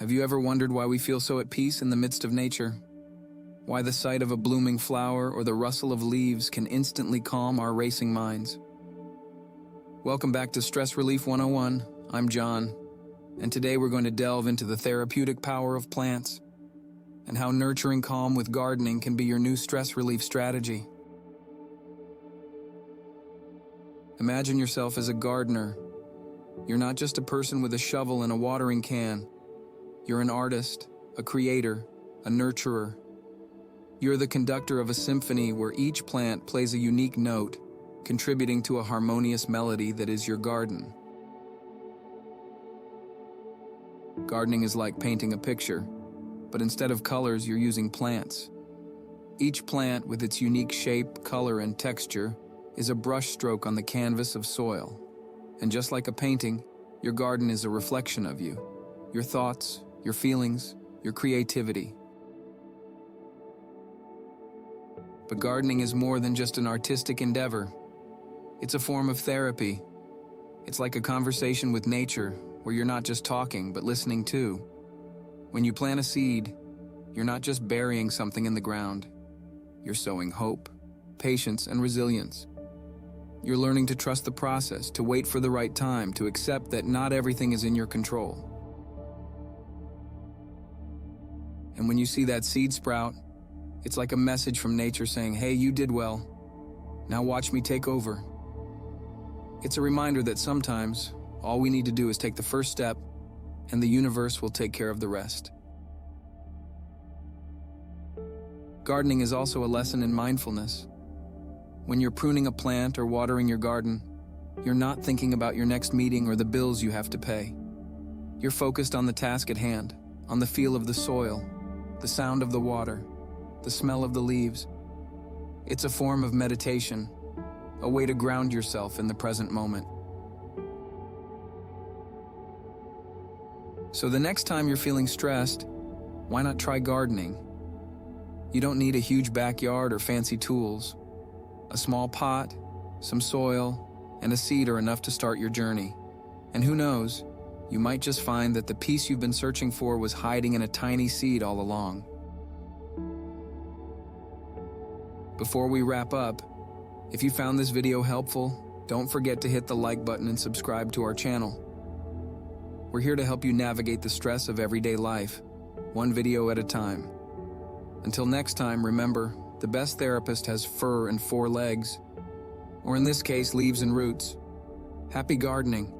Have you ever wondered why we feel so at peace in the midst of nature? Why the sight of a blooming flower or the rustle of leaves can instantly calm our racing minds? Welcome back to Stress Relief 101. I'm John, and today we're going to delve into the therapeutic power of plants and how nurturing calm with gardening can be your new stress relief strategy. Imagine yourself as a gardener. You're not just a person with a shovel and a watering can. You're an artist, a creator, a nurturer. You're the conductor of a symphony where each plant plays a unique note, contributing to a harmonious melody that is your garden. Gardening is like painting a picture, but instead of colors, you're using plants. Each plant, with its unique shape, color, and texture, is a brushstroke on the canvas of soil. And just like a painting, your garden is a reflection of you, your thoughts, your feelings, your creativity. But gardening is more than just an artistic endeavor. It's a form of therapy. It's like a conversation with nature, where you're not just talking, but listening too. When you plant a seed, you're not just burying something in the ground. You're sowing hope, patience, and resilience. You're learning to trust the process, to wait for the right time, to accept that not everything is in your control. And when you see that seed sprout, it's like a message from nature saying, "Hey, you did well. Now watch me take over." It's a reminder that sometimes all we need to do is take the first step, and the universe will take care of the rest. Gardening is also a lesson in mindfulness. When you're pruning a plant or watering your garden, you're not thinking about your next meeting or the bills you have to pay. You're focused on the task at hand, on the feel of the soil, the sound of the water, the smell of the leaves. It's a form of meditation, a way to ground yourself in the present moment. So the next time you're feeling stressed, why not try gardening? You don't need a huge backyard or fancy tools. A small pot, some soil, and a seed are enough to start your journey. And who knows, you might just find that the peace you've been searching for was hiding in a tiny seed all along. Before we wrap up, if you found this video helpful, don't forget to hit the like button and subscribe to our channel. We're here to help you navigate the stress of everyday life, one video at a time. Until next time, remember, the best therapist has fur and 4 legs, or in this case, leaves and roots. Happy gardening.